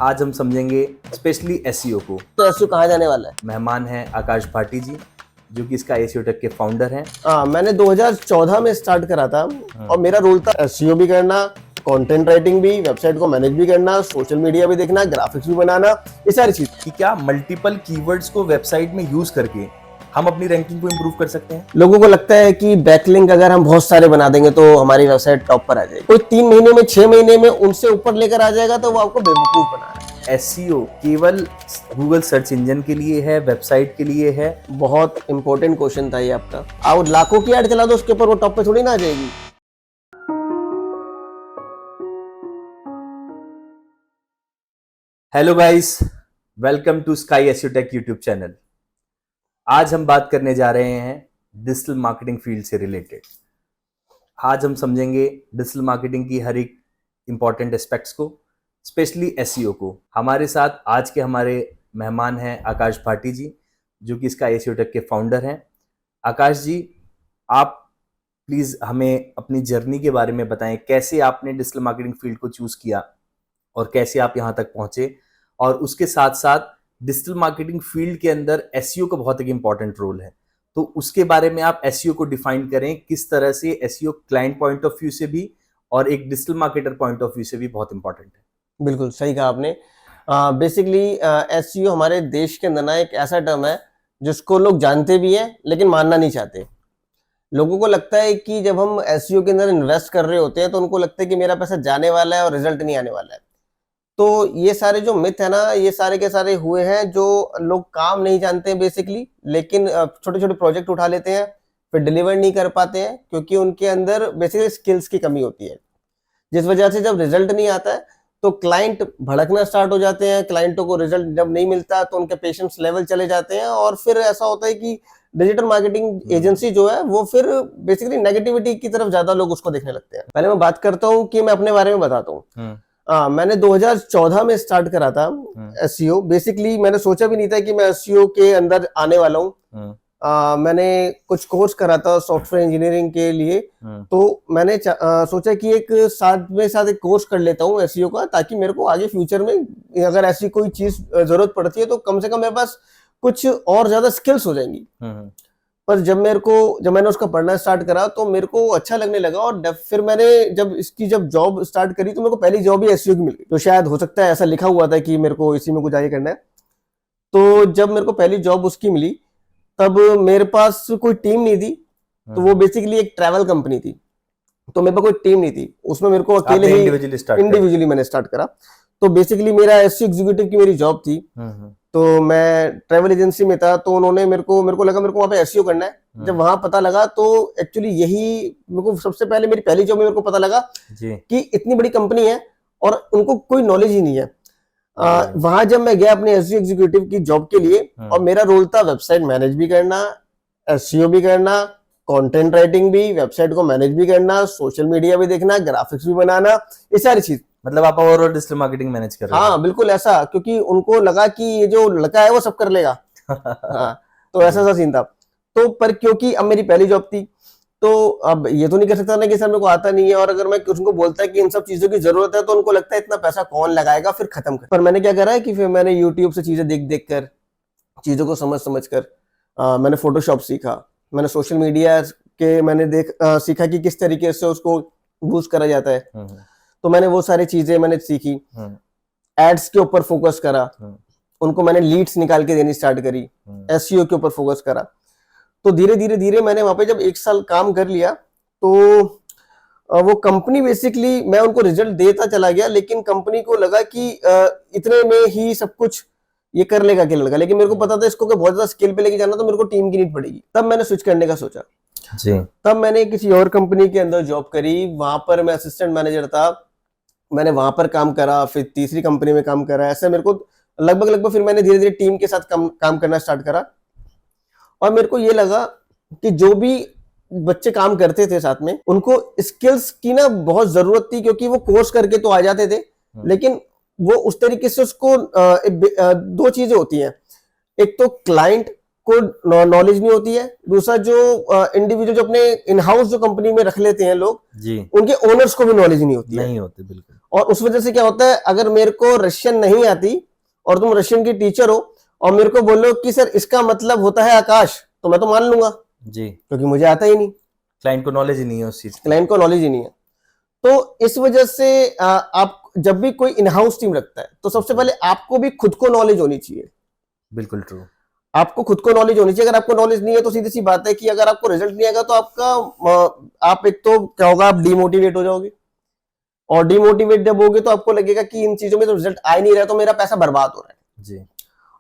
आज हम समझेंगे स्पेशली एसईओ को। तो एसईओ कहाँ जाने वाला है? मेहमान हैं आकाश भाटी जी, जो कि इसका एसईओ टेक के फाउंडर हैं। मैंने 2014 में स्टार्ट करा था और मेरा रोल था एसईओ भी करना, कंटेंट राइटिंग भी, वेबसाइट को मैनेज भी करना, सोशल मीडिया भी देखना, ग्राफिक्स भी बनाना, ये सारी चीज। कि क्या मल्टीपल कीवर्ड्स को वेबसाइट में यूज करके हम अपनी रैंकिंग को इंप्रूव कर सकते हैं। लोगों को लगता है कि बैकलिंक अगर हम बहुत सारे बना देंगे तो हमारी वेबसाइट टॉप पर आ जाएगी। कोई 3 महीने में 6 महीने में उनसे ऊपर लेकर आ जाएगा तो वो आपको बेवकूफ बना रहा है। एसईओ केवल गूगल सर्च इंजन के लिए है, वेबसाइट के लिए है? बहुत इंपॉर्टेंट क्वेश्चन था ये आपका। आप लाखों की ऐड चला दो उसके ऊपर वो टॉप पे थोड़ी ना आ जाएगी। Hello guys, welcome to Sky SEO tech YouTube channel. आज हम बात करने जा रहे हैं डिजिटल मार्केटिंग फील्ड से रिलेटेड। आज हम समझेंगे डिजिटल मार्केटिंग की हर एक इंपॉर्टेंट एस्पेक्ट्स को, स्पेशली एसईओ को। हमारे साथ आज के हमारे मेहमान हैं आकाश भाटी जी, जो कि इसका एसईओ टेक के फाउंडर हैं। आकाश जी, आप प्लीज़ हमें अपनी जर्नी के बारे में बताएं, कैसे आपने डिजिटल मार्केटिंग फील्ड को चूज़ किया और कैसे आप यहाँ तक पहुँचे, और उसके साथ साथ डिजिटल मार्केटिंग फील्ड के अंदर एसईओ का बहुत एक इंपॉर्टेंट रोल है। तो उसके बारे में आप एसईओ को डिफाइन करें, किस तरह से SEO client point of view से भी और एक digital marketer point of view से भी बहुत इंपॉर्टेंट है। बिल्कुल सही कहा आपने। बेसिकली एसईओ हमारे देश के अंदर ना एक ऐसा टर्म है जिसको लोग जानते भी हैं लेकिन मानना नहीं चाहते। लोगों को लगता है कि जब हम एसईओ के अंदर इन्वेस्ट कर रहे होते हैं तो उनको लगता है कि मेरा पैसा जाने वाला है और रिजल्ट नहीं आने वाला है। तो ये सारे जो मिथ है ना, ये सारे के सारे हुए हैं जो लोग काम नहीं जानते हैं बेसिकली, लेकिन छोटे छोटे प्रोजेक्ट उठा लेते हैं फिर डिलीवर नहीं कर पाते हैं क्योंकि उनके अंदर बेसिकली स्किल्स की कमी होती है, जिस वजह से जब रिजल्ट नहीं आता है तो क्लाइंट भड़कना स्टार्ट हो जाते हैं। क्लाइंटों को रिजल्ट जब नहीं मिलता तो उनके पेशेंस लेवल चले जाते हैं और फिर ऐसा होता है कि डिजिटल मार्केटिंग एजेंसी जो है वो फिर बेसिकली नेगेटिविटी की तरफ ज्यादा लोग उसको देखने लगते हैं। पहले मैं बात करता हूँ कि मैं अपने बारे में बताता हूँ। मैंने 2014 में स्टार्ट करा था एसईओ। बेसिकली मैंने सोचा भी नहीं था कि मैं एसईओ के अंदर आने वाला हूँ। मैंने कुछ कोर्स करा था सॉफ्टवेयर इंजीनियरिंग के लिए, तो मैंने सोचा कि एक साथ एक कोर्स कर लेता हूँ एसईओ का, ताकि मेरे को आगे फ्यूचर में अगर ऐसी कोई चीज जरूरत पड़ती है तो कम से कम मेरे पास कुछ और ज्यादा स्किल्स हो जाएंगी। पर जब मैंने उसका पढ़ना स्टार्ट करा तो मेरे को अच्छा लगने लगा और फिर मैंने जब जॉब स्टार्ट करी तो मेरे को पहली जॉब ही एसईओ की मिल गई। तो शायद हो सकता है ऐसा लिखा हुआ था कि मेरे को इसी में कुछ आगे करना है। तो जब मेरे को पहली जॉब उसकी मिली तब मेरे पास कोई टीम नहीं थी। तो वो बेसिकली एक ट्रैवल कंपनी थी, तो मेरे पास कोई टीम नहीं थी। उसमें मेरे को अकेले ही इंडिविजुअली मैंने स्टार्ट करा। तो बेसिकली मेरा एसईओ एग्जीक्यूटिव की मेरी जॉब थी। तो मैं ट्रैवल एजेंसी में था, तो उन्होंने मेरे को लगा मेरे को वहाँ पे एसईओ करना है। जब वहां पता लगा तो एक्चुअली यही मेरे को सबसे पहले मेरी पहली जॉब में मेरे को पता लगा कि इतनी बड़ी कंपनी है और उनको कोई नॉलेज ही नहीं है। वहां जब मैं गया अपने एसईओ एग्जीक्यूटिव की जॉब के लिए, और मेरा रोल था वेबसाइट मैनेज भी करना, एसईओ भी करना, कंटेंट राइटिंग भी, वेबसाइट को मैनेज भी करना, सोशल मीडिया भी देखना, ग्राफिक्स भी बनाना, ये सारी चीज। मतलब आप ओवरऑल डिजिटल मार्केटिंग मैनेज कर रहे हैं? हाँ बिल्कुल ऐसा, क्योंकि उनको लगा कि ये जो लड़का है वो सब कर लेगा। हाँ, तो ऐसा सीन था। तो पर क्योंकि अब मेरी पहली जॉब थी तो अब ये तो नहीं कर सकता ना कि सर मेरे को आता नहीं है, और अगर मैं उनको बोलता है कि इन सब चीजों की जरूरत है तो उनको लगता है इतना पैसा कौन लगाएगा, फिर खत्म कर। पर मैंने क्या करा है कि फिर मैंने यूट्यूब से चीजें देख कर, चीजों को समझ कर मैंने फोटोशॉप सीखा, मैंने सोशल मीडिया के मैंने सीखा कि किस तरीके से उसको बूस्ट करा जाता है। तो मैंने वो सारी चीजें मैंने सीखी। एड्स के ऊपर फोकस करा, उनको मैंने लीड्स निकाल के देनी स्टार्ट करी, एसईओ के ऊपर फोकस करा। तो धीरे धीरे मैंने वहां पे जब 1 साल काम कर लिया तो वो कंपनी बेसिकली मैं उनको रिजल्ट देता चला गया, लेकिन कंपनी को लगा कि इतने में ही सब कुछ ये कर लेगा अकेले लगा, लेकिन मेरे को पता था इसको बहुत ज्यादा स्केल पे लेके जाना तो मेरे को टीम की नीड पड़ेगी। तब मैंने स्विच करने का सोचा जी। तब मैंने किसी और कंपनी के अंदर जॉब करी, वहां पर मैं असिस्टेंट मैनेजर था। मैंने वहां पर काम करा, फिर तीसरी कंपनी में काम करा, ऐसे मेरे को लगभग फिर मैंने धीरे धीरे टीम के साथ काम करना स्टार्ट करा। और मेरे को ये लगा कि जो भी बच्चे काम करते थे साथ में उनको स्किल्स की ना बहुत जरूरत थी, क्योंकि वो कोर्स करके तो आ जाते थे, लेकिन वो उस तरीके से उसको 2 चीजें होती हैं। एक तो क्लाइंट को नॉलेज नहीं होती है, दूसरा जो इंडिविजुअल जो अपने इन हाउस जो कंपनी में रख लेते हैं लोग जी, उनके ओनर्स को भी नॉलेज नहीं होती है। नहीं होती बिल्कुल। और उस वजह से क्या होता है, अगर मेरे को रशियन नहीं आती और तुम रशियन की टीचर हो और मेरे को बोलो कि सर इसका मतलब होता है आकाश, तो मैं तो मान लूंगा जी, क्योंकि मुझे आता ही नहीं, क्लाइंट को नॉलेज ही नहीं है उस चीज की। क्लाइंट को नॉलेज ही नहीं है। तो इस वजह से आप जब भी कोई इन हाउस टीम रखता है तो सबसे पहले आपको भी खुद को नॉलेज होनी चाहिए। बिल्कुल ट्रू। आपको खुद को नॉलेज होनी चाहिए। अगर आपको नॉलेज नहीं है तो सीधी सी बात है कि अगर आपको रिजल्ट नहीं आएगा तो आप एक तो क्या होगा, आप डिमोटिवेट हो जाओगे, और डिमोटिवेट जब होगे तो आपको लगेगा कि इन चीजों में तो रिजल्ट आ ही नहीं रहा, तो मेरा पैसा बर्बाद हो रहा है जी,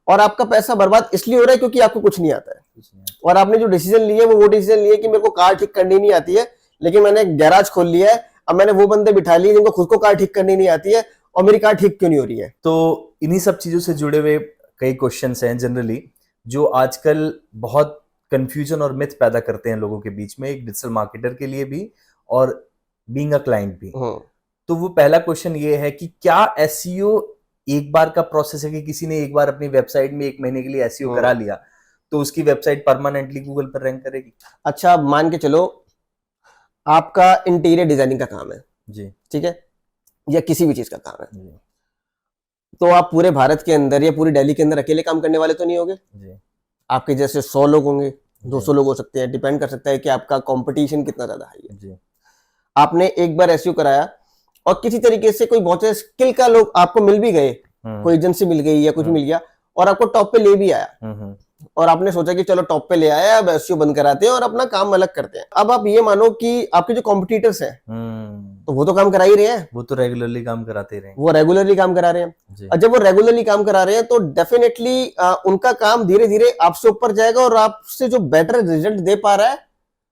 और आपका पैसा बर्बाद इसलिए हो रहा है क्योंकि आपको कुछ नहीं आता है कुछ नहीं आता। और आपने जो डिसीजन लिए वो डिसीजन लिए कि मेरे को कार ठीक करनी नहीं आती है, लेकिन मैंने गैराज खोल लिया है, अब मैंने वो बंदे बिठा लिए जिनको खुद को कार ठीक करनी नहीं आती है और मेरी कार ठीक क्यों नहीं हो रही है। तो इन्हीं सब चीजों से जुड़े हुए कई क्वेश्चंस हैं जनरली जो आजकल बहुत कंफ्यूजन और मिथ पैदा करते हैं लोगों के बीच में, एक डिजिटल मार्केटर के लिए भी और बीइंग अ क्लाइंट भी। तो वो पहला क्वेश्चन ये है कि क्या एसईओ एक बार का प्रोसेस है कि किसी ने एक बार अपनी वेबसाइट में 1 महीने के लिए एसईओ करा लिया तो उसकी वेबसाइट परमानेंटली गूगल पर रैंक करेगी? अच्छा, मान के चलो आपका इंटीरियर डिजाइनिंग का काम है जी, ठीक है, या किसी भी चीज का काम है, जी, तो आप पूरे भारत के अंदर या पूरी दिल्ली के अंदर अकेले काम करने वाले तो नहीं होगे। जी, आपके जैसे 100 लोग होंगे, 200 लोग हो सकते हैं, डिपेंड कर सकता है कि आपका कंपटीशन कितना ज्यादा हाई है। जी, आपने एक बार एसईओ कराया और किसी तरीके से कोई बहुत स्किल का लोग आपको मिल भी गए, कोई एजेंसी मिल गई या कुछ मिल गया और आपको टॉप पे ले भी आया और आपने सोचा कि चलो टॉप पे ले आया, अब एसईओ बंद कराते हैं और अपना काम अलग करते हैं। अब आप ये मानो कि आपके जो कॉम्पिटिटर्स हैं तो वो तो काम करा ही रहे हैं, वो तो रेगुलरली काम कराते रहे। वो रेगुलरली काम करा रहे हैं जी, और जब वो रेगुलरली काम करा रहे हैं तो डेफिनेटली उनका काम धीरे धीरे आपसे ऊपर जाएगा और आपसे जो बेटर रिजल्ट दे पा रहा है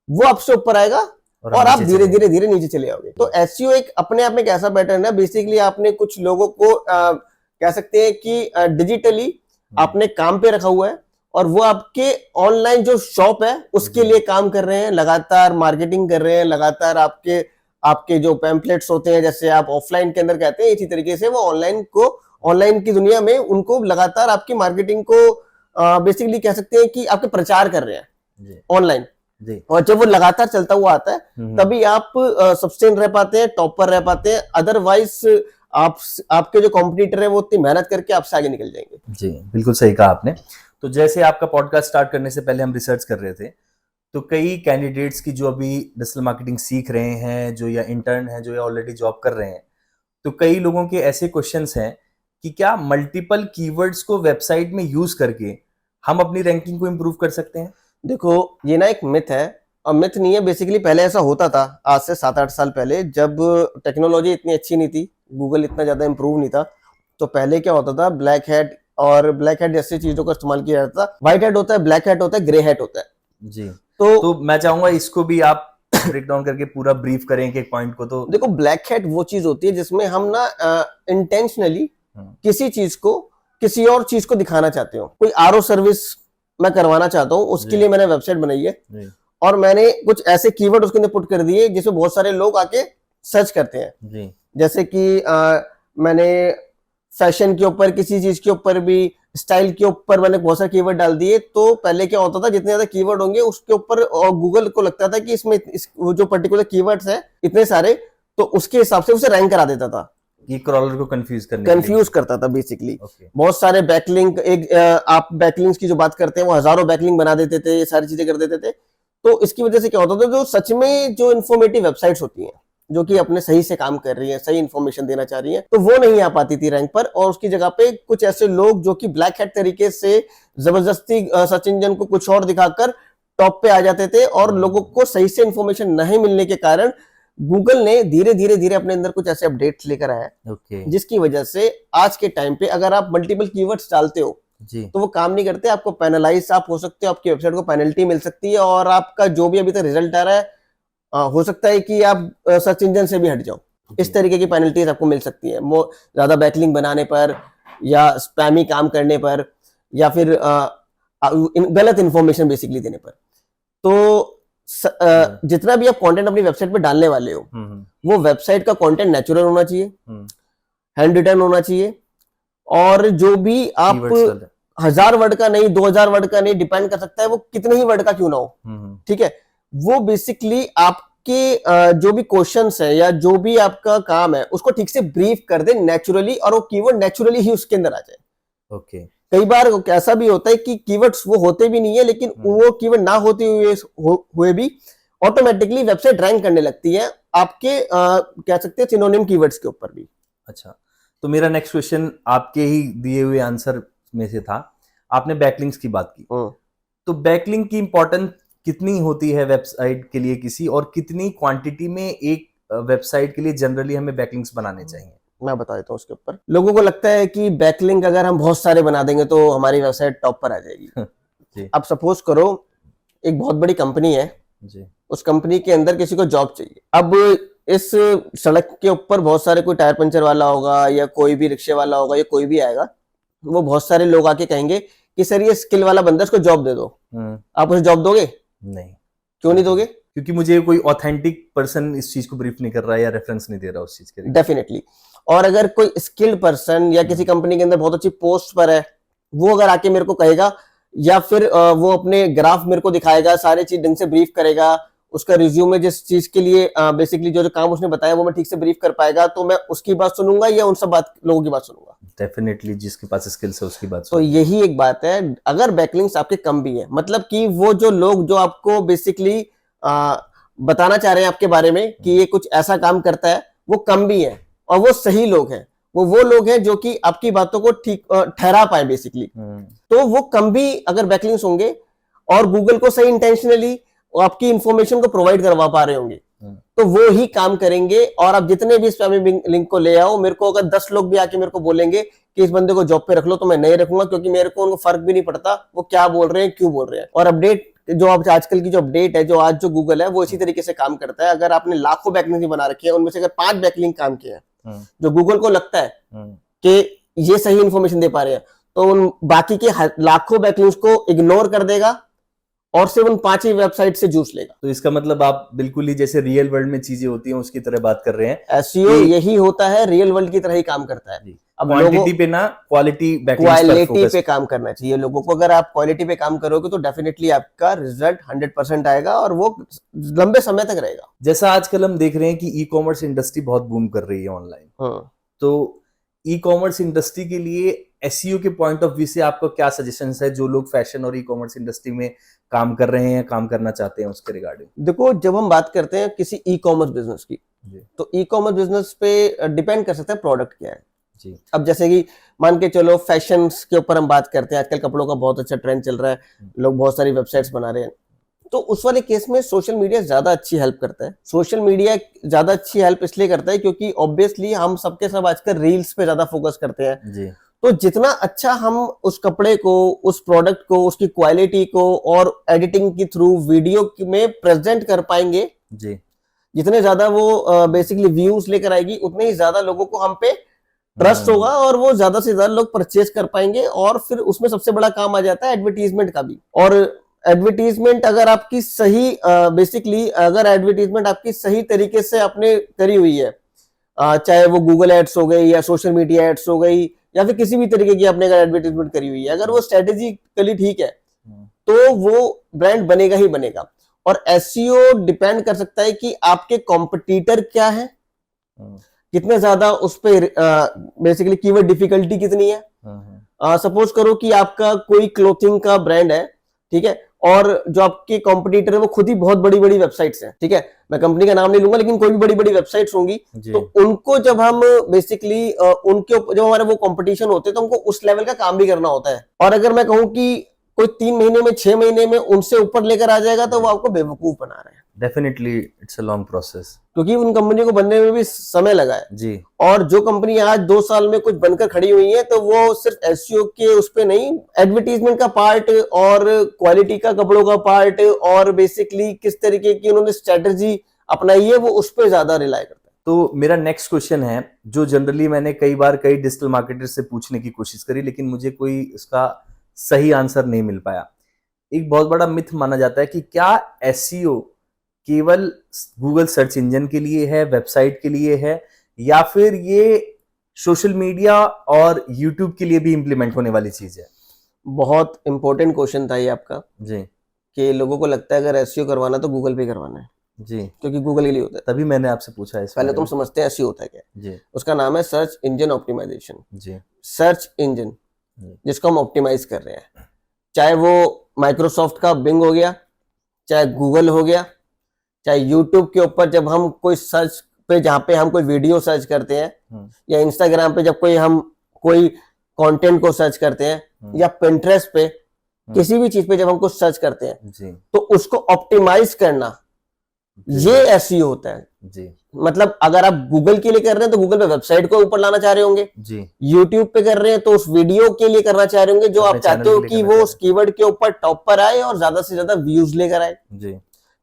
वो आपसे ऊपर आएगा और आप धीरे धीरे धीरे नीचे चले आओगे। तो एसईओ एक अपने आप में एक ऐसा पैटर्न है, बेसिकली आपने कुछ लोगों को कह सकते हैं कि डिजिटली आपने काम पे रखा हुआ है और वो आपके ऑनलाइन जो शॉप है उसके लिए काम कर रहे हैं, लगातार मार्केटिंग कर रहे हैं, लगातार आपके जो पैम्पलेट्स होते हैं जैसे आप ऑफलाइन के अंदर कहते हैं, इसी तरीके से वो ऑनलाइन की दुनिया में उनको लगातार आपकी मार्केटिंग को बेसिकली कह सकते हैं कि आपके प्रचार कर रहे हैं ऑनलाइन। और जब वो लगातार चलता हुआ आता है तभी आप सस्टेन रह पाते हैं, टॉप पर रह पाते हैं, अदरवाइज आपके जो कॉम्पिटिटर है वो उतनी मेहनत करके आपसे आगे निकल जाएंगे। जी, बिल्कुल सही कहा आपने। तो जैसे आपका पॉडकास्ट स्टार्ट करने से पहले हम रिसर्च कर रहे थे तो कई कैंडिडेट्स की जो अभी डिजिटल मार्केटिंग सीख रहे हैं, जो या इंटर्न हैं, जो या ऑलरेडी जॉब कर रहे हैं, तो कई लोगों के ऐसे क्वेश्चंस हैं कि क्या मल्टीपल कीवर्ड्स को वेबसाइट में यूज करके हम अपनी रैंकिंग को इंप्रूव कर सकते हैं? देखो ये ना एक मिथ है, और मिथ नहीं है, बेसिकली पहले ऐसा होता था आज से 7-8 साल पहले, जब टेक्नोलॉजी इतनी अच्छी नहीं थी, गूगल इतना ज्यादा इंप्रूव नहीं था, तो पहले क्या होता था, ब्लैक हैट और ब्लैक हैट जैसी चीजों का इस्तेमाल किया जाता था। व्हाइट हैट होता है, ब्लैक हैट होता है, ग्रे हैट होता है। जी, तो मैं चाहूंगा इसको भी आप ब्रेक डाउन करके पूरा ब्रीफ करें एक पॉइंट को। तो देखो ब्लैक हैट वो चीज होती है जिसमें हम ना इंटेंशनली किसी चीज को किसी और चीज को दिखाना चाहते हो। कोई आरओ सर्विस मैं करवाना चाहता हूँ, उसके लिए मैंने वेबसाइट बनाई है और मैंने कुछ ऐसे कीवर्ड उसके अंदर पुट कर दिए जिसमें बहुत सारे लोग आके सर्च करते हैं। जैसे कि मैंने फैशन के ऊपर, किसी चीज के ऊपर भी, स्टाइल के ऊपर मैंने बहुत सारे कीवर्ड डाल दिए। तो पहले क्या होता था, जितने ज्यादा कीवर्ड होंगे उसके ऊपर, और गूगल को लगता था कि इसमें वो जो पर्टिकुलर कीवर्ड्स है इतने सारे, तो उसके हिसाब से उसे रैंक करा देता था, ये क्रॉलर को कंफ्यूज करता था बेसिकली। बहुत सारे बैकलिंक, आप बैकलिंक्स की जो बात करते हैं वो हजारों बैकलिंक बना देते थे, ये सारी चीजें कर देते थे। तो इसकी वजह से क्या होता था, जो सच में जो इन्फॉर्मेटिव वेबसाइट्स होती हैं जो कि अपने सही से काम कर रही है, सही इन्फॉर्मेशन देना चाह रही है, तो वो नहीं आ पाती थी रैंक पर, और उसकी जगह पे कुछ ऐसे लोग जो कि ब्लैक हैट तरीके से जबरदस्ती सर्च इंजन को कुछ और दिखाकर टॉप पे आ जाते थे, और लोगों को सही से इन्फॉर्मेशन नहीं मिलने के कारण गूगल ने धीरे धीरे अपने अंदर कुछ ऐसे अपडेट्स लेकर आया, जिसकी वजह से आज के टाइम पे अगर आप मल्टीपल कीवर्ड्स डालते हो तो वो काम नहीं करते, आपको पेनलाइज आप हो सकते हो, आपकी वेबसाइट को पेनल्टी मिल सकती है, और आपका जो भी अभी तक रिजल्ट आ रहा है हो सकता है कि आप सर्च इंजन से भी हट जाओ। इस तरीके की पेनल्टीज आपको मिल सकती है ज्यादा बैकलिंक बनाने पर, या स्पैमी काम करने पर, या फिर गलत इंफॉर्मेशन बेसिकली देने पर। तो जितना भी आप कंटेंट अपनी वेबसाइट पे डालने वाले हो, वो वेबसाइट का कंटेंट नेचुरल होना चाहिए, हैंड रिटन होना चाहिए, और जो भी आप 1000 वर्ड का नहीं, 2000 वर्ड का नहीं, डिपेंड कर सकता है वो कितने ही वर्ड का क्यों ना हो, ठीक है, वो बेसिकली आप आपके जो भी क्वेश्चंस है या जो भी आपका काम है उसको ठीक से ब्रीफ कर दे नेचुरली, और वो कीवर्ड नेचुरली ही उसके अंदर आ जाए। ओके। कई बार ऐसा भी होता है कि कीवर्ड्स वो होते भी नहीं है, लेकिन वो कीवर्ड ना होते हुए भी ऑटोमेटिकली वेबसाइट रैंक करने लगती है आपके कह सकते हैं सिनोनिम कीवर्ड्स के ऊपर भी। अच्छा, तो मेरा नेक्स्ट क्वेश्चन आपके ही दिए हुए आंसर में से था। आपने बैकलिंक्स की बात की, तो बैकलिंक की इंपॉर्टेंस कितनी होती है वेबसाइट के लिए किसी, और कितनी क्वांटिटी में एक वेबसाइट के लिए जनरली हमें बैकलिंक्स बनाने चाहिए? मैं बता देता हूँ उसके ऊपर। लोगों को लगता है कि बैकलिंक अगर हम बहुत सारे बना देंगे तो हमारी वेबसाइट टॉप पर आ जाएगी। जी। अब सपोज करो एक बहुत बड़ी कंपनी है जी। उस कंपनी के अंदर किसी को जॉब चाहिए। अब इस सड़क के ऊपर बहुत सारे, कोई टायर पंचर वाला होगा या कोई भी रिक्शे वाला होगा या कोई भी आएगा, वो बहुत सारे लोग आके कहेंगे कि सर ये स्किल वाला बंदा, इसको जॉब दे दो। आप उसे जॉब दोगे? नहीं। क्यों नहीं दोगे? क्योंकि मुझे कोई ऑथेंटिक पर्सन इस चीज को ब्रीफ नहीं कर रहा है या रेफरेंस नहीं दे रहा उस चीज के। डेफिनेटली। और अगर कोई स्किल्ड पर्सन या किसी कंपनी के अंदर बहुत अच्छी पोस्ट पर है, वो अगर आके मेरे को कहेगा या फिर वो अपने ग्राफ मेरे को दिखाएगा, सारी चीज ढंग से ब्रीफ करेगा, उसका रिज्यूमे जिस चीज के लिए बेसिकली जो जो काम उसने बताया वो मैं ठीक से ब्रीफ कर पाएगा, तो मैं उसकी बात सुनूंगा या उन सब लोगों की बात सुनूंगा? डेफिनेटली, जिसके पास स्किल्स है उसकी बात तो यही एक बात है। अगर बैकलिंक्स आपके कम भी है, मतलब कि वो जो लोग जो आपको बेसिकली बताना चाह रहे हैं आपके बारे में कि ये कुछ ऐसा काम करता है, वो कम भी है और वो सही लोग हैं, वो लोग हैं जो कि आपकी बातों को ठीक ठहरा पाए बेसिकली, तो वो कम भी अगर बैकलिंक्स होंगे और गूगल को सही इंटेंशनली आपकी इंफॉर्मेशन को प्रोवाइड करवा पा रहे होंगे, तो वो ही काम करेंगे। और आप जितने भी स्पैमिंग लिंक को ले आओ, मेरे को अगर 10 लोग भी आके मेरे को बोलेंगे कि इस बंदे को जॉब पे रख लो, तो मैं नहीं रखूंगा, क्योंकि मेरे को उनको फर्क भी नहीं पड़ता वो क्या बोल रहे हैं, क्यों बोल रहे हैं। और अपडेट जो आजकल की जो अपडेट है, जो आज जो गूगल है, वो इसी तरीके से काम करता है। अगर आपने लाखों बैकलिंक बना रखे हैं, उनमें से अगर 5 बैकलिंक काम किए हैं जो गूगल को लगता है कि ये सही इंफॉर्मेशन दे पा रहे हैं, तो उन बाकी के लाखों बैकलिंक्स को इग्नोर कर देगा और सिर्फ उन 5 ही वेबसाइट से जूस लेगा। तो इसका मतलब आप बिल्कुल ही जैसे रियल वर्ल्ड में चीजें होती हैं उसकी तरह बात कर रहे हैं। एसईओ यही होता है, रियल वर्ल्ड की तरह ही काम करता है। अब क्वांटिटी पे ना क्वालिटी पे काम करना चाहिए लोगों को। अगर आप क्वालिटी पे काम करोगे तो डेफिनेटली आपका रिजल्ट 100% आएगा और वो लंबे समय तक रहेगा। जैसा आजकल हम देख रहे हैं कि ई कॉमर्स इंडस्ट्री बहुत बूम कर रही है ऑनलाइन, तो ई कॉमर्स इंडस्ट्री के लिए एसईओ के पॉइंट ऑफ व्यू से आपको क्या सजेशंस है, जो लोग फैशन और ई कॉमर्स इंडस्ट्री में काम कर रहे हैं, काम करना चाहते हैं, उसके रिगार्डिंग? देखो, जब हम बात करते हैं किसी ई कॉमर्स बिजनेस की, तो ई कॉमर्स बिजनेस पे डिपेंड कर सकता है प्रोडक्ट क्या है जी। अब जैसे कि मान के चलो फैशन के ऊपर हम बात करते हैं, आजकल कपड़ों का बहुत अच्छा ट्रेंड चल रहा है, लोग बहुत सारी वेबसाइट्स बना रहे हैं, तो उस वाले केस में सोशल मीडिया ज्यादा अच्छी हेल्प करता है। सोशल मीडिया ज्यादा अच्छी हेल्प इसलिए करता है क्योंकि ऑब्वियसली हम सबके सब आजकल रील्स पे ज्यादा फोकस करते हैं जी। तो जितना अच्छा हम उस कपड़े को, उस प्रोडक्ट को, उसकी क्वालिटी को और एडिटिंग के थ्रू वीडियो में प्रेजेंट कर पाएंगे जी, जितने ज्यादा वो बेसिकली व्यूज लेकर आएगी, उतने ही ज्यादा लोगों को हम पे ट्रस्ट होगा और वो ज्यादा से ज्यादा लोग परचेज कर पाएंगे। और फिर उसमें सबसे बड़ा काम आ जाता है एडवर्टीजमेंट का भी। और एडवर्टीजमेंट अगर आपकी सही बेसिकली अगर एडवर्टीजमेंट आपकी सही तरीके से आपने करी हुई है, चाहे वो गूगल एड्स हो गई या सोशल मीडिया एड्स हो गई या फिर किसी भी तरीके की आपने अगर एडवर्टीजमेंट करी हुई है, अगर वो स्ट्रेटेजिकली ठीक है तो वो ब्रांड बनेगा ही बनेगा। और एसईओ डिपेंड कर सकता है कि आपके कॉम्पिटिटर क्या है, कितने ज्यादा उस पे बेसिकली कीवर्ड डिफिकल्टी कितनी है। सपोज करो कि आपका कोई क्लोथिंग का ब्रांड है, ठीक है, और जो आपके कॉम्पिटिटर है वो खुद ही बहुत बड़ी बड़ी वेबसाइट्स हैं, ठीक है, मैं कंपनी का नाम नहीं लूंगा, लेकिन कोई भी बड़ी बड़ी वेबसाइट्स होंगी, तो उनको जब हम बेसिकली उनके जब हमारे वो कंपटीशन होते हैं तो हमको उस लेवल का काम भी करना होता है। और अगर मैं कहूँ कि कोई 3 महीने में 6 महीने में उनसे ऊपर लेकर आ जाएगा तो वो आपको बेवकूफ बना रहे हैं। Definitely it's a long process, क्योंकि उन कंपनियों को बनने में भी समय लगा है जी। और जो कंपनी आज 2 साल में कुछ बनकर खड़ी हुई है, तो वो सिर्फ एसईओ के उस पे नहीं, एडवर्टीजमेंट का पार्ट और क्वालिटी का कपड़ों का पार्ट और बेसिकली किस तरीके की उन्होंने स्ट्रेटेजी अपनाई है, वो उस पर ज्यादा रिलाय करता है। तो मेरा नेक्स्ट क्वेश्चन है, जो जनरली मैंने कई बार कई डिजिटल मार्केटर्स से पूछने की कोशिश करी, लेकिन मुझे कोई इसका सही आंसर नहीं मिल पाया। एक बहुत बड़ा मिथ माना जाता है कि क्या एसईओ केवल गूगल सर्च इंजन के लिए है, वेबसाइट के लिए है, या फिर ये सोशल मीडिया और यूट्यूब के लिए भी इंप्लीमेंट होने वाली चीज है? बहुत इंपॉर्टेंट क्वेश्चन था ये आपका जी, कि लोगों को लगता है अगर एसईओ करवाना तो गूगल पे करवाना है जी, क्योंकि गूगल के लिए होता है। तभी मैंने आपसे पूछा इस पहले बारे तुम में। समझते हैं एसईओ होता है क्या है। जी, उसका नाम है सर्च इंजन ऑप्टिमाइजेशन। जी, सर्च इंजन जी, जिसको हम ऑप्टिमाइज कर रहे हैं, चाहे वो माइक्रोसॉफ्ट का बिंग हो गया, चाहे गूगल हो गया, चाहे यूट्यूब के ऊपर जब हम कोई सर्च पे, जहाँ पे हम कोई वीडियो सर्च करते हैं, या इंस्टाग्राम पे जब कोई कंटेंट को सर्च करते हैं, या पिंटरेस्ट पे किसी भी चीज पे जब हम कुछ सर्च करते हैं, जी, तो उसको ऑप्टिमाइज करना, ये एसईओ होता है। जी, मतलब अगर आप गूगल के लिए कर रहे हैं तो गूगल पे वेबसाइट को ऊपर लाना चाह रहे होंगे, जी, यूट्यूब पे कर रहे हैं तो उस वीडियो के लिए करना चाह रहे होंगे जो अपने आप चाहते चैनल हो के लिए कि करना वो चाह उस कीवर्ड के ऊपर टॉप पर आए और ज्यादा से ज्यादा व्यूज लेकर आए। जी,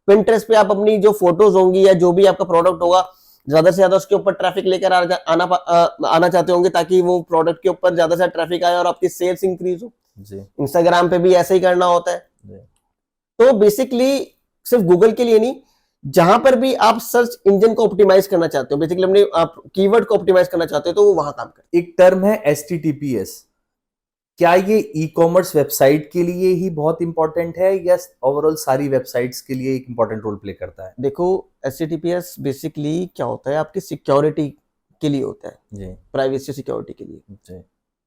पिंटरेस्ट पे आप अपनी जो फोटोज होंगी या जो भी आपका प्रोडक्ट होगा, ज्यादा से ज्यादा उसके ऊपर ट्रैफिक लेकर आना चाहते होंगे ताकि वो प्रोडक्ट के ऊपर ज्यादा से ट्रैफिक आए और आपकी सेल्स इंक्रीज हो। जी, इंस्टाग्राम पे भी ऐसा ही करना होता है। जी, तो बेसिकली सिर्फ गूगल के लिए नहीं, जहां पर भी आप सर्च इंजन को ऑप्टिमाइज करना चाहते हो, बेसिकली अपने आप कीवर्ड को ऑप्टिमाइज करना चाहते हो, तो वो वहां काम करते एक टर्म है HTTPS। क्या ये ई कॉमर्स वेबसाइट के लिए ही बहुत इंपॉर्टेंट है या ओवरऑल सारी वेबसाइट्स के लिए एक इंपॉर्टेंट रोल प्ले करता है? हैं। देखो, HTTPS बेसिकली क्या होता है, आपकी सिक्योरिटी के लिए होता है, जी, प्राइवेसी सिक्योरिटी के लिए। जी,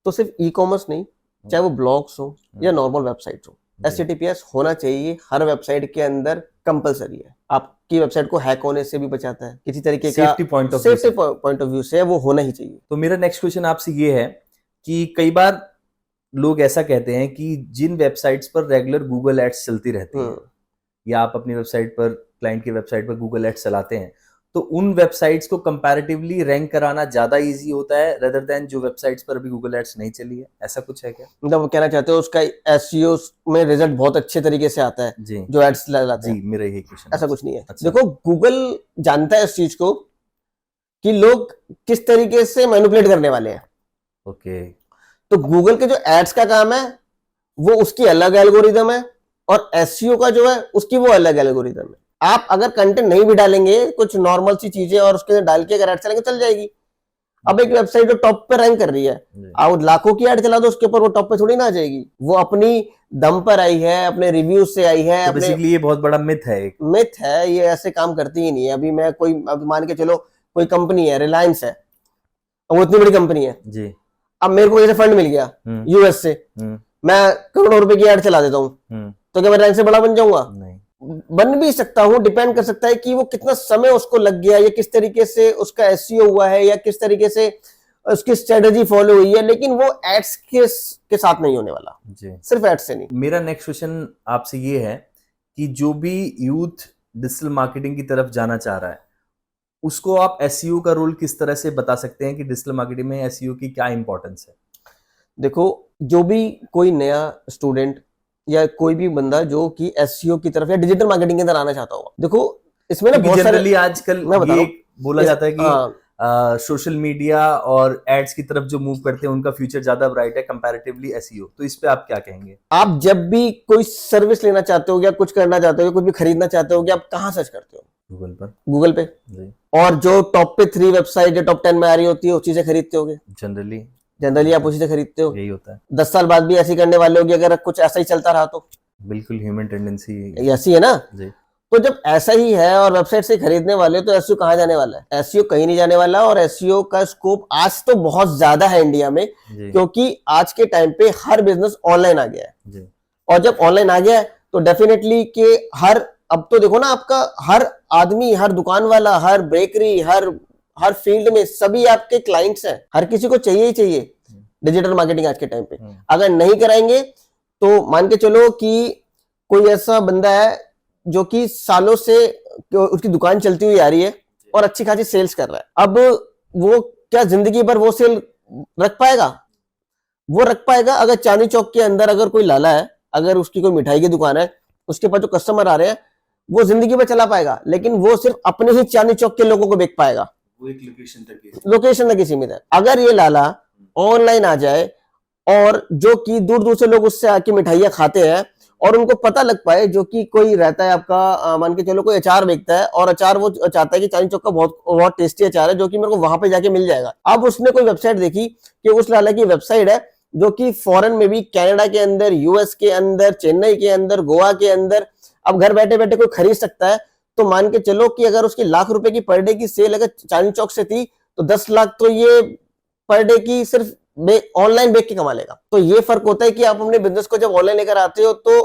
तो सिर्फ ई कॉमर्स नहीं, चाहे वो ब्लॉग्स हो या नॉर्मल वेबसाइट्स हो, जी, HTTPS होना चाहिए हर वेबसाइट के अंदर, कंपलसरी है। आपकी वेबसाइट को हैक होने से भी बचाता है, किसी तरीके का safety point of view safety से। पॉइंट ऑफ व्यू से वो होना ही चाहिए। तो मेरा नेक्स्ट क्वेश्चन आपसे ये है कि कई बार लोग ऐसा कहते हैं कि जिन वेबसाइट्स पर रेगुलर गूगल एड्स चलती रहती हैं या आप अपनी वेबसाइट पर, क्लाइंट की वेबसाइट पर गूगल एड्स चलाते हैं, तो उन वेबसाइट्स को कंपैरेटिवली रैंक कराना ज्यादा इजी होता है रेदर देन जो वेबसाइट्स पर अभी गूगल एड्स नहीं चली है। ऐसा कुछ है क्या? मतलब वो कहना चाहते हो उसका एसईओ में रिजल्ट बहुत अच्छे तरीके से आता है जी, जो एड्स लाते जी, हैं। मेरा यही क्वेश्चन ऐसा कुछ नहीं है। अच्छा। देखो, गूगल जानता है इस चीज को कि लोग किस तरीके से मैनिपुलेट करने वाले हैं। ओके, तो गूगल के जो एड्स का काम है वो उसकी अलग एल्गोरिदम है, और एसईओ का जो है उसकी वो अलग एल्गोरिदम है। आप अगर कंटेंट नहीं भी डालेंगे, कुछ नॉर्मल सी चीजें और उसके अंदर डाल के अगर एड चलेंगे चल जाएगी। अब एक वेबसाइट जो टॉप पे रैंक कर रही है, आप लाखों की एड चला दो उसके ऊपर, वो टॉप पे थोड़ी ना आ जाएगी। वो अपनी दम पर आई है, अपने रिव्यूज से आई है। तो बेसिकली ये बहुत बड़ा मिथ है एक। मिथ है, ये ऐसे काम करती ही नहीं है। अभी मैं अब मान के चलो कोई कंपनी है, रिलायंस है, वो इतनी बड़ी कंपनी है। जी, अब मेरे को जैसे फंड मिल गया यूएस से, मैं करोड़ों रुपए की एड चला देता हूँ, तो क्या मैं रैंक से बड़ा बन जाऊंगा? नहीं, बन भी सकता हूँ। डिपेंड कर सकता है कि वो कितना समय उसको लग गया, या किस तरीके से उसका एसईओ हुआ है, या किस तरीके से उसकी स्ट्रेटेजी फॉलो हुई है, लेकिन वो एड्स के साथ नहीं होने वाला। जी, सिर्फ एड्स से नहीं। मेरा नेक्स्ट क्वेश्चन आपसे ये है कि जो भी यूथ डिजिटल मार्केटिंग की तरफ जाना चाह रहा है, उसको आप एसईओ का रोल किस तरह से बता सकते हैं कि डिजिटल मार्केटिंग में एसईओ की क्या इंपॉर्टेंस है? देखो, जो भी कोई नया स्टूडेंट या कोई भी बंदा जो कि एसईओ की तरफ या डिजिटल मार्केटिंग के अंदर आना चाहता होगा, देखो इसमें ना बहुत सारे, जनरली आजकल मैं बता ये रहा हूं, बोला जाता है कि हाँ, सोशल मीडिया और एड्स की तरफ जो मूव करते हैं उनका फ्यूचर ज्यादा ब्राइट है कंपैरेटिवली एसईओ। तो इस पे आप क्या कहेंगे? आप जब भी कोई सर्विस लेना चाहते हो या कुछ करना चाहते हो, कुछ भी खरीदना चाहते हो, कि आप कहाँ सर्च करते हो? गूगल पर। गूगल पे। जी, और जो टॉप पे 3 वेबसाइट या टॉप 10 में आ रही होती है उसी से खरीदते होगे। जनरली आप उसी से खरीदते हो। यही होता है। 10 साल बाद भी ऐसी करने वाले होगी अगर कुछ ऐसा ही चलता रहा तो। बिल्कुल ह्यूमन टेंडेंसी ऐसी है ना। जी, तो जब ऐसा ही है और वेबसाइट से खरीदने वाले, तो एसईओ कहाँ जाने वाला है? एसईओ कहीं नहीं जाने वाला। और एसईओ का स्कोप आज तो बहुत ज्यादा है इंडिया में, जी, क्योंकि आज के टाइम पे हर बिजनेस ऑनलाइन आ गया है। जी, और जब ऑनलाइन आ गया है तो डेफिनेटली कि अब तो देखो ना, आपका हर आदमी, हर दुकान वाला, हर बेकरी, हर फील्ड में सभी आपके क्लाइंट्स हैं। हर किसी को चाहिए ही चाहिए डिजिटल मार्केटिंग आज के टाइम पे। अगर नहीं कराएंगे तो मान के चलो कि कोई ऐसा बंदा है जो कि सालों से उसकी दुकान चलती हुई आ रही है और अच्छी खासी सेल्स कर रहा है, अब वो क्या जिंदगी भर वो सेल रख पाएगा? वो रख पाएगा अगर चांदनी चौक के अंदर अगर कोई लाला है, अगर उसकी कोई मिठाई की दुकान है, उसके पास जो कस्टमर आ रहे हैं वो जिंदगी भर चला पाएगा, लेकिन वो सिर्फ अपने ही चांदनी चौक के लोगों को बेच पाएगा। वो एक लोकेशन तक ही सीमित है। अगर ये लाला ऑनलाइन आ जाए और जो कि दूर दूर से लोग उससे आके मिठाइयाँ खाते हैं और उनको पता लग पाए, जो कि कोई रहता है आपका मान के चलो कोई अचार बेचता है और अचार वो चाहता है कि चांदनी चौक का बहुत टेस्टी अचार है जो कि मेरे को वहां पे जाके मिल जाएगा। अब उसने कोई वेबसाइट देखी कि उस लाला की वेबसाइट है जो कि फॉरेन में भी, कनाडा के अंदर, यूएस के अंदर, चेन्नई के अंदर, गोवा के अंदर, अब घर बैठे बैठे कोई खरीद सकता है, तो मान के चलो कि अगर उसकी लाख रुपए की पर डे की सेल अगर चांदनी चौक से थी तो 10 लाख तो ये पर डे की सिर्फ ऑनलाइन बेच के कमा लेगा। तो ये फर्क होता है कि आप अपने बिजनेस को जब ऑनलाइन लेकर आते हो तो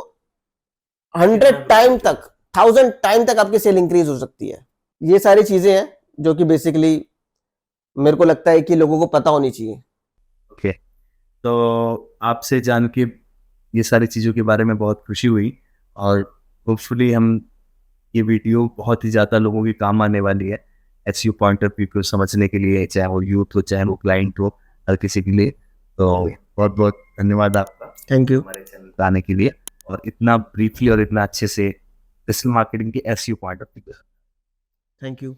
100 टाइम तक 1000 टाइम तक आपकी सेल इंक्रीज हो सकती है। ये सारी चीजें हैं जो कि बेसिकली मेरे को लगता है कि लोगों को पता होनी चाहिए। ओके, तो आपसे जान के ये सारी चीज़ों के बारे में बहुत खुशी हुई और होपफुली हम ये वीडियो बहुत ही ज़्यादा लोगों के काम आने वाली है एसईओ पॉइंट ऑफ व्यू को समझने के लिए, चाहे वो यूथ हो चाहे वो क्लाइंट हो, हर किसी के लिए। तो बहुत बहुत धन्यवाद आपका थैंक यू। हमारे चैनल पर आने के लिए और इतना ब्रीफली और इतना अच्छे से डिजिटल मार्केटिंग के SEO point of view. Thank you.